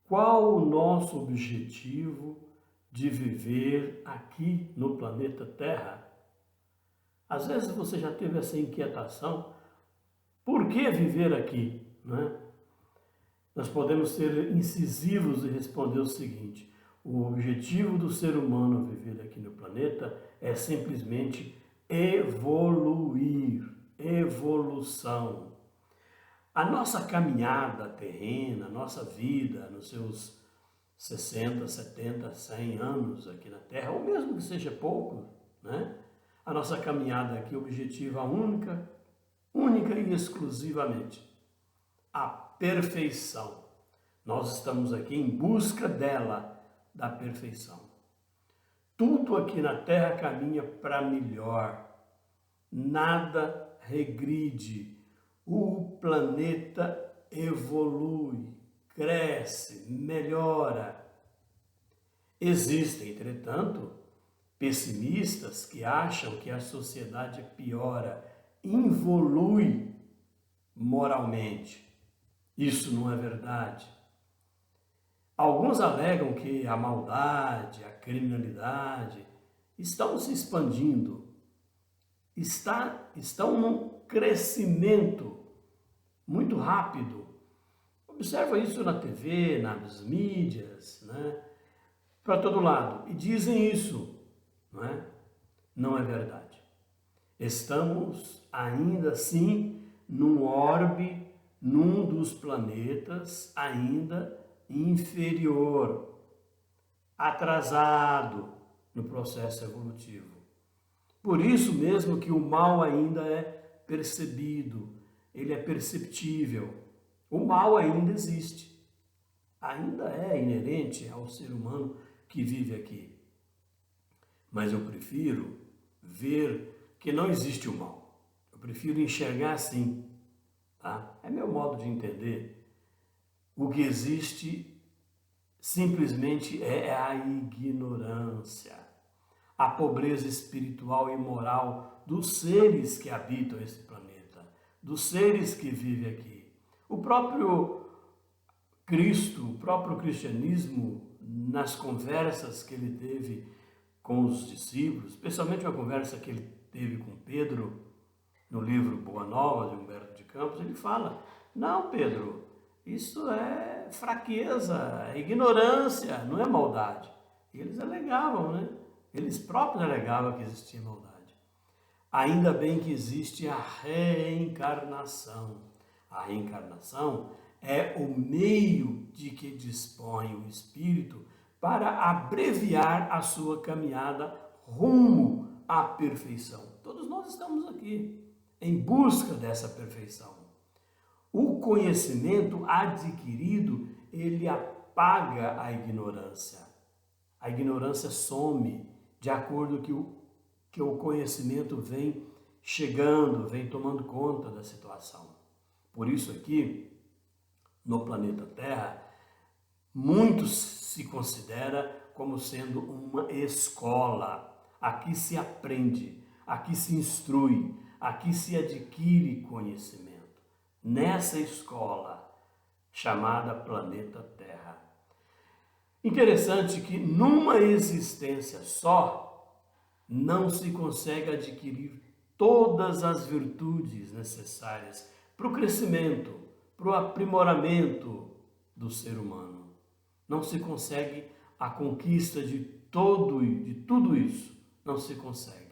Qual o nosso objetivo de viver aqui no planeta Terra? Às vezes você já teve essa inquietação, por que viver aqui, né? Nós podemos ser incisivos e responder o seguinte: o objetivo do ser humano viver aqui no planeta é simplesmente evoluir, evolução. A nossa caminhada terrena, a nossa vida nos seus 60, 70, 100 anos aqui na Terra, ou mesmo que seja pouco, né? A nossa caminhada aqui objetiva única e exclusivamente a perfeição. Nós estamos aqui em busca dela, da perfeição. Tudo aqui na Terra caminha para melhor, nada regride, o planeta evolui, cresce, melhora. Existem, entretanto, pessimistas que acham que a sociedade piora, involui moralmente. Isso não é verdade. Alguns alegam que a maldade, a criminalidade estão se expandindo, estão num crescimento muito rápido. Observa isso na TV, nas mídias, né? Para todo lado. E dizem isso, não é? Não é verdade. Estamos ainda assim num orbe, num dos planetas ainda inferior, atrasado no processo evolutivo. Por isso mesmo que o mal ainda é percebido, ele é perceptível. O mal ainda existe, ainda é inerente ao ser humano que vive aqui. Mas eu prefiro ver que não existe o mal. Eu prefiro enxergar assim, tá? É meu modo de entender. O que existe simplesmente é a ignorância, a pobreza espiritual e moral dos seres que habitam esse planeta, dos seres que vivem aqui. O próprio Cristo, o próprio cristianismo, nas conversas que ele teve com os discípulos, especialmente uma conversa que ele teve com Pedro, no livro Boa Nova, de Humberto de Campos, ele fala: não, Pedro, isso é fraqueza, é ignorância, não é maldade. E eles alegavam, né? Eles próprios alegavam que existia maldade. Ainda bem que existe a reencarnação. A reencarnação é o meio de que dispõe o espírito para abreviar a sua caminhada rumo à perfeição. Todos nós estamos aqui em busca dessa perfeição. O conhecimento adquirido, ele apaga a ignorância. A ignorância some de acordo que o conhecimento vem chegando, vem tomando conta da situação. Por isso aqui, no planeta Terra, muitos se considera como sendo uma escola. Aqui se aprende, aqui se instrui, aqui se adquire conhecimento. Nessa escola chamada planeta Terra. Interessante que numa existência só não se consegue adquirir todas as virtudes necessárias para o crescimento, para o aprimoramento do ser humano. Não se consegue a conquista de tudo isso. Não se consegue.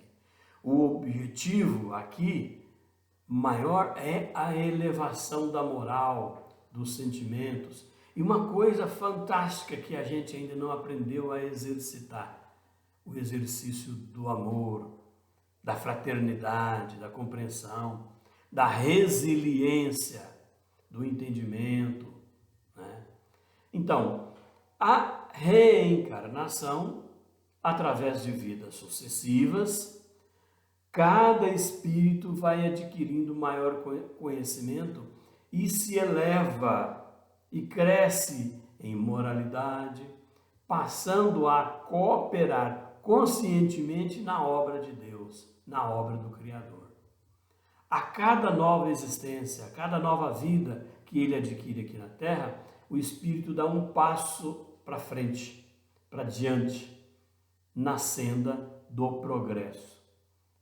O objetivo aqui maior é a elevação da moral, dos sentimentos. E uma coisa fantástica que a gente ainda não aprendeu a exercitar: o exercício do amor, da fraternidade, da compreensão, da resiliência, do entendimento, né? Então, a reencarnação, através de vidas sucessivas, cada espírito vai adquirindo maior conhecimento e se eleva e cresce em moralidade, passando a cooperar conscientemente na obra de Deus, na obra do Criador. A cada nova existência, a cada nova vida que ele adquire aqui na Terra, o espírito dá um passo para frente, para diante, na senda do progresso.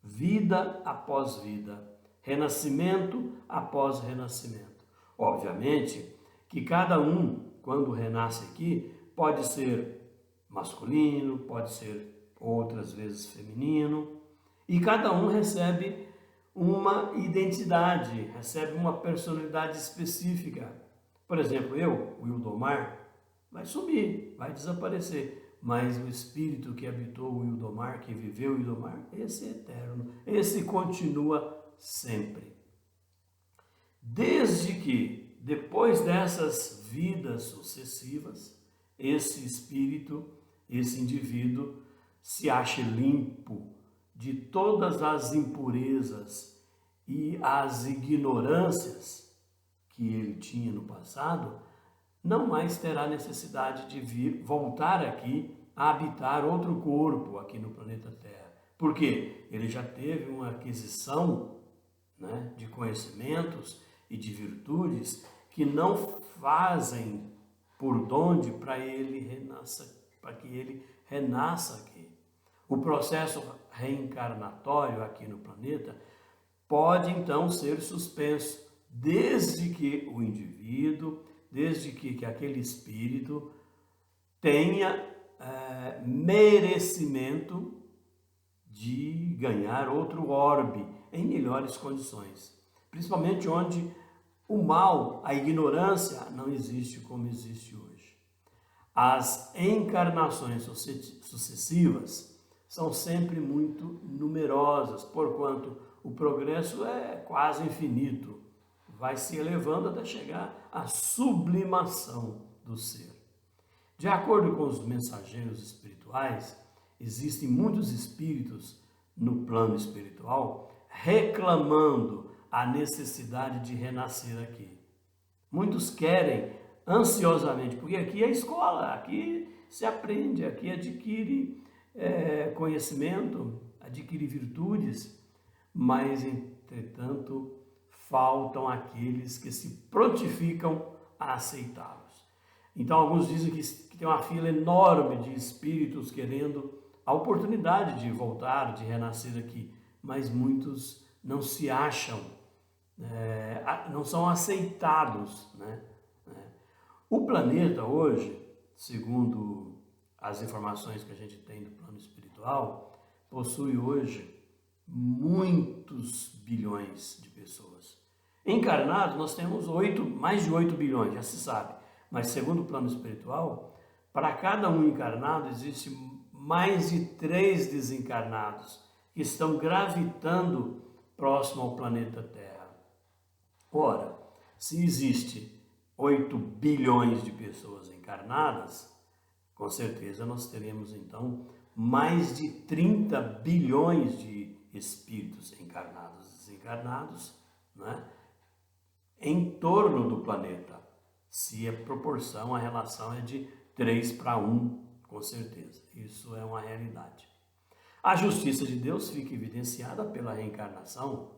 Vida após vida, renascimento após renascimento. Obviamente que cada um, quando renasce aqui, pode ser masculino, pode ser outras vezes feminino, e cada um recebe uma identidade, recebe uma personalidade específica. Por exemplo, eu, o Wildomar, vai sumir, vai desaparecer, mas o espírito que habitou o Wildomar, que viveu o Wildomar, esse é eterno, esse continua sempre. Desde que, depois dessas vidas sucessivas, esse espírito, esse indivíduo, se ache limpo de todas as impurezas e as ignorâncias que ele tinha no passado, não mais terá necessidade de voltar aqui a habitar outro corpo aqui no planeta Terra. Por quê? Ele já teve uma aquisição, né, de conhecimentos e de virtudes que não fazem por donde para que ele renasça aqui. O processo reencarnatório aqui no planeta pode então ser suspenso, desde que o indivíduo, desde que aquele espírito tenha merecimento de ganhar outro orbe em melhores condições, principalmente onde o mal, a ignorância não existe como existe hoje. As encarnações sucessivas são sempre muito numerosas, porquanto o progresso é quase infinito, vai se elevando até chegar à sublimação do ser. De acordo com os mensageiros espirituais, existem muitos espíritos no plano espiritual reclamando a necessidade de renascer aqui. Muitos querem ansiosamente, porque aqui é escola, aqui se aprende, aqui adquire conhecimento, adquire virtudes, mas, entretanto, faltam aqueles que se prontificam a aceitá-los. Então, alguns dizem que tem uma fila enorme de espíritos querendo a oportunidade de voltar, de renascer aqui, mas muitos não se acham, não são aceitados, né? O planeta hoje, segundo as informações que a gente tem do plano espiritual, possui hoje muitos bilhões de pessoas. Encarnados, nós temos mais de 8 bilhões, já se sabe. Mas segundo o plano espiritual, para cada um encarnado, existe mais de 3 desencarnados que estão gravitando próximo ao planeta Terra. Ora, se existe 8 bilhões de pessoas encarnadas, com certeza nós teremos então mais de 30 bilhões de espíritos encarnados e desencarnados, né, em torno do planeta. Se a proporção, a relação é de 3:1, com certeza. Isso é uma realidade. A justiça de Deus fica evidenciada pela reencarnação.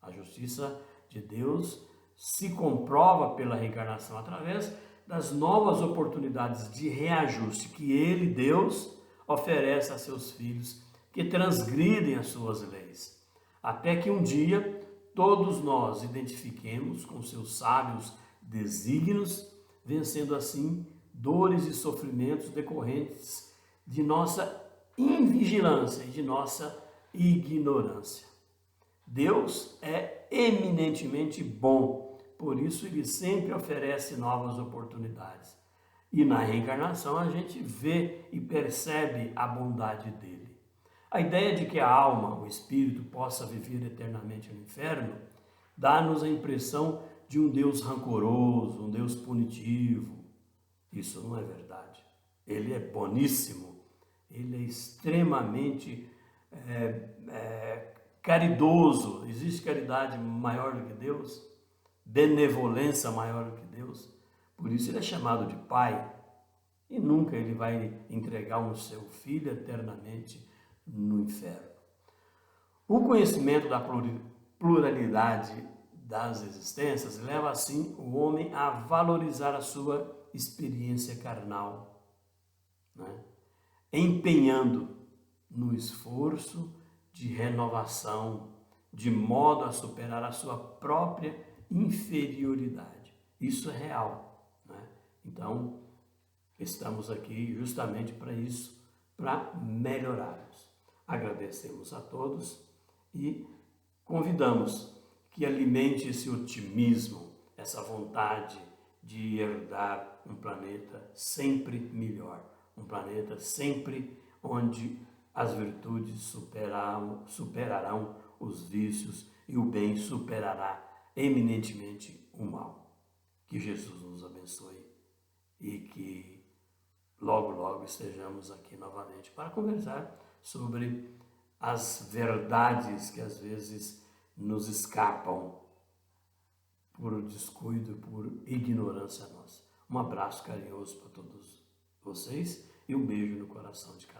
A justiça de Deus se comprova pela reencarnação através das novas oportunidades de reajuste que Ele, Deus, oferece a seus filhos que transgridem as suas leis, até que um dia todos nós identifiquemos com seus sábios desígnios, vencendo assim dores e sofrimentos decorrentes de nossa invigilância e de nossa ignorância. Deus é eminentemente bom, por isso ele sempre oferece novas oportunidades. E na reencarnação a gente vê e percebe a bondade dele. A ideia de que a alma, o espírito, possa viver eternamente no inferno, dá-nos a impressão de um Deus rancoroso, um Deus punitivo. Isso não é verdade. Ele é boníssimo, ele é extremamente caridoso. Existe caridade maior do que Deus? Benevolência maior do que Deus? Por isso ele é chamado de Pai, e nunca ele vai entregar o seu filho eternamente no inferno. O conhecimento da pluralidade das existências leva assim o homem a valorizar a sua experiência carnal, né? Empenhando no esforço de renovação, de modo a superar a sua própria inferioridade. Isso é real, né? Então, estamos aqui justamente para isso, para melhorarmos. Agradecemos a todos e convidamos que alimente esse otimismo, essa vontade de herdar um planeta sempre melhor, um planeta sempre onde as virtudes superarão os vícios e o bem superará eminentemente o mal. Que Jesus nos abençoe e que logo, logo estejamos aqui novamente para conversar sobre as verdades que às vezes nos escapam por descuido, por ignorância nossa. Um abraço carinhoso para todos vocês e um beijo no coração de cada um.